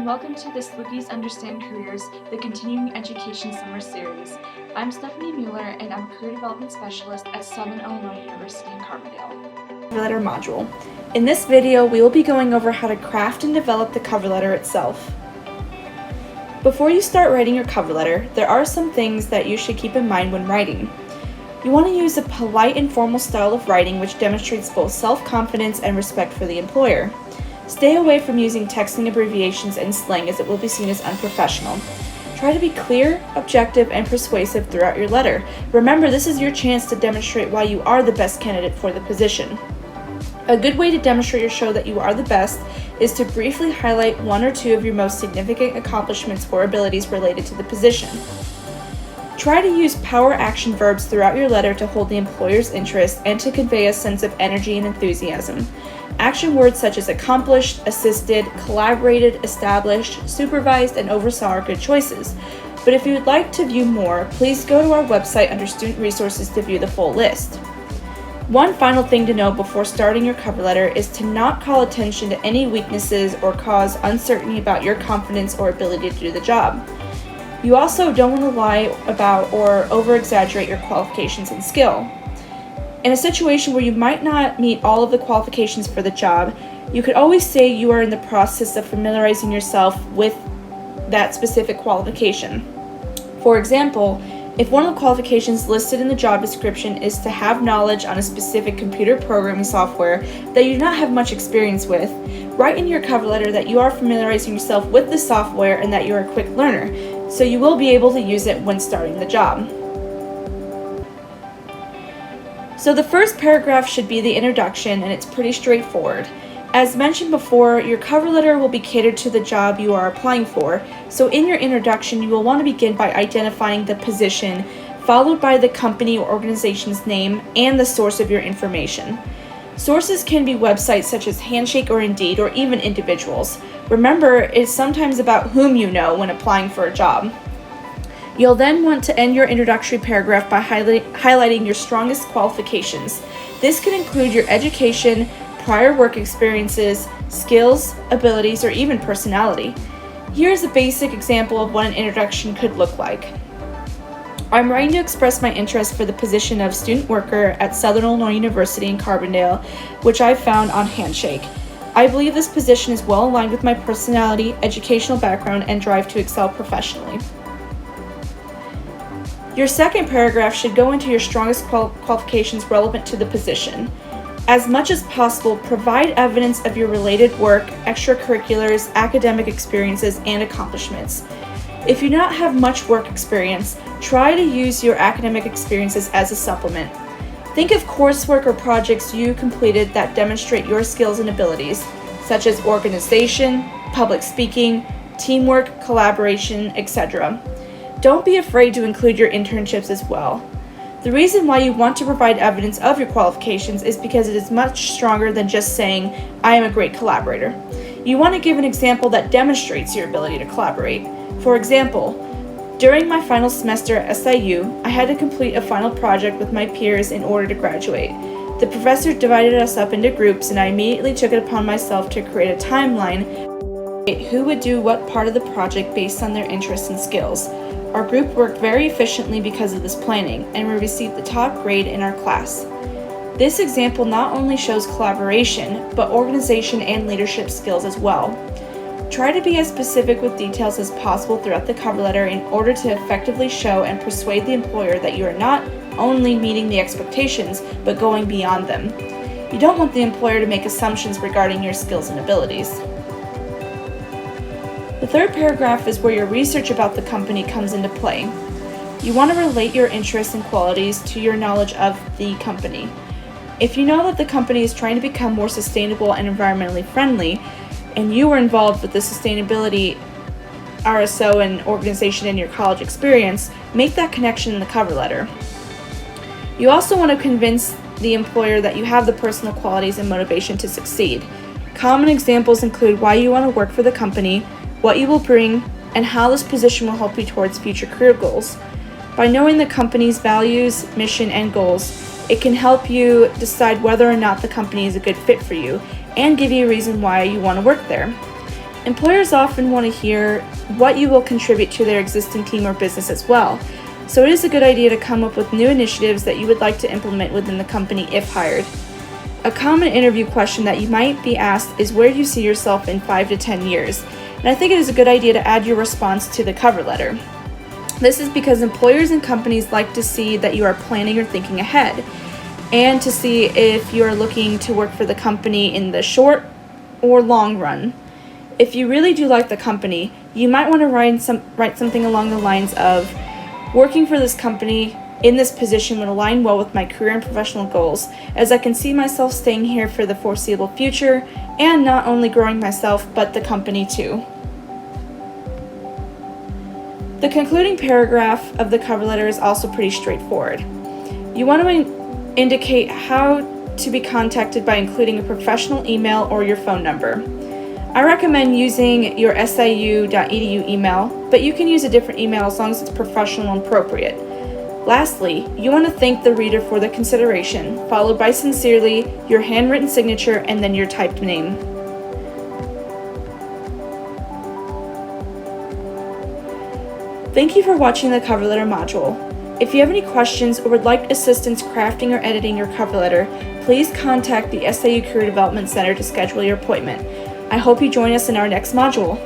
and welcome to the Slookies Understand Careers, the Continuing Education Summer Series. I'm Stephanie Mueller, and I'm a Career Development Specialist at Southern Illinois University in Carbondale. Cover letter module. In this video, we will be going over how to craft and develop the cover letter itself. Before you start writing your cover letter, there are some things that you should keep in mind when writing. You want to use a polite and formal style of writing which demonstrates both self-confidence and respect for the employer. Stay away from using texting abbreviations and slang as it will be seen as unprofessional. Try to be clear, objective, and persuasive throughout your letter. Remember, this is your chance to demonstrate why you are the best candidate for the position. A good way to demonstrate or show that you are the best is to briefly highlight one or two of your most significant accomplishments or abilities related to the position. Try to use power action verbs throughout your letter to hold the employer's interest and to convey a sense of energy and enthusiasm. Action words such as accomplished, assisted, collaborated, established, supervised, and oversaw are good choices. But if you would like to view more, please go to our website under Student Resources to view the full list. One final thing to know before starting your cover letter is to not call attention to any weaknesses or cause uncertainty about your confidence or ability to do the job. You also don't want to lie about or over-exaggerate your qualifications and skill. In a situation where you might not meet all of the qualifications for the job, you could always say you are in the process of familiarizing yourself with that specific qualification. For example, if one of the qualifications listed in the job description is to have knowledge on a specific computer programming software that you do not have much experience with, write in your cover letter that you are familiarizing yourself with the software and that you are a quick learner, so you will be able to use it when starting the job. So the first paragraph should be the introduction, and it's pretty straightforward. As mentioned before, your cover letter will be catered to the job you are applying for, so in your introduction you will want to begin by identifying the position, followed by the company or organization's name and the source of your information. Sources can be websites such as Handshake or Indeed, or even individuals. Remember, it's sometimes about whom you know when applying for a job. You'll then want to end your introductory paragraph by highlighting your strongest qualifications. This could include your education, prior work experiences, skills, abilities, or even personality. Here's a basic example of what an introduction could look like. I'm writing to express my interest for the position of student worker at Southern Illinois University in Carbondale, which I found on Handshake. I believe this position is well aligned with my personality, educational background, and drive to excel professionally. Your second paragraph should go into your strongest qualifications relevant to the position. As much as possible, provide evidence of your related work, extracurriculars, academic experiences, and accomplishments. If you do not have much work experience, try to use your academic experiences as a supplement. Think of coursework or projects you completed that demonstrate your skills and abilities, such as organization, public speaking, teamwork, collaboration, etc. Don't be afraid to include your internships as well. The reason why you want to provide evidence of your qualifications is because it is much stronger than just saying, "I am a great collaborator." You want to give an example that demonstrates your ability to collaborate. For example, during my final semester at SIU, I had to complete a final project with my peers in order to graduate. The professor divided us up into groups, and I immediately took it upon myself to create a timeline who would do what part of the project based on their interests and skills. Our group worked very efficiently because of this planning, and we received the top grade in our class. This example not only shows collaboration, but organization and leadership skills as well. Try to be as specific with details as possible throughout the cover letter in order to effectively show and persuade the employer that you are not only meeting the expectations, but going beyond them. You don't want the employer to make assumptions regarding your skills and abilities. The third paragraph is where your research about the company comes into play. You want to relate your interests and qualities to your knowledge of the company. If you know that the company is trying to become more sustainable and environmentally friendly, and you were involved with the sustainability RSO and organization in your college experience, make that connection in the cover letter. You also want to convince the employer that you have the personal qualities and motivation to succeed. Common examples include why you want to work for the company, what you will bring, and how this position will help you towards future career goals. By knowing the company's values, mission, and goals, it can help you decide whether or not the company is a good fit for you and give you a reason why you want to work there. Employers often want to hear what you will contribute to their existing team or business as well, so it is a good idea to come up with new initiatives that you would like to implement within the company if hired. A common interview question that you might be asked is, where do you see yourself in 5 to 10 years? And I think it is a good idea to add your response to the cover letter. This is because employers and companies like to see that you are planning or thinking ahead, and to see if you are looking to work for the company in the short or long run. If you really do like the company, you might want to write something along the lines of, working for this company in this position would align well with my career and professional goals, as I can see myself staying here for the foreseeable future and not only growing myself but the company too. The concluding paragraph of the cover letter is also pretty straightforward. You want to indicate how to be contacted by including a professional email or your phone number. I recommend using your siu.edu email, but you can use a different email as long as it's professional and appropriate. Lastly, you want to thank the reader for the consideration, followed by sincerely, your handwritten signature, and then your typed name. Thank you for watching the cover letter module. If you have any questions or would like assistance crafting or editing your cover letter, please contact the SIU Career Development Center to schedule your appointment. I hope you join us in our next module.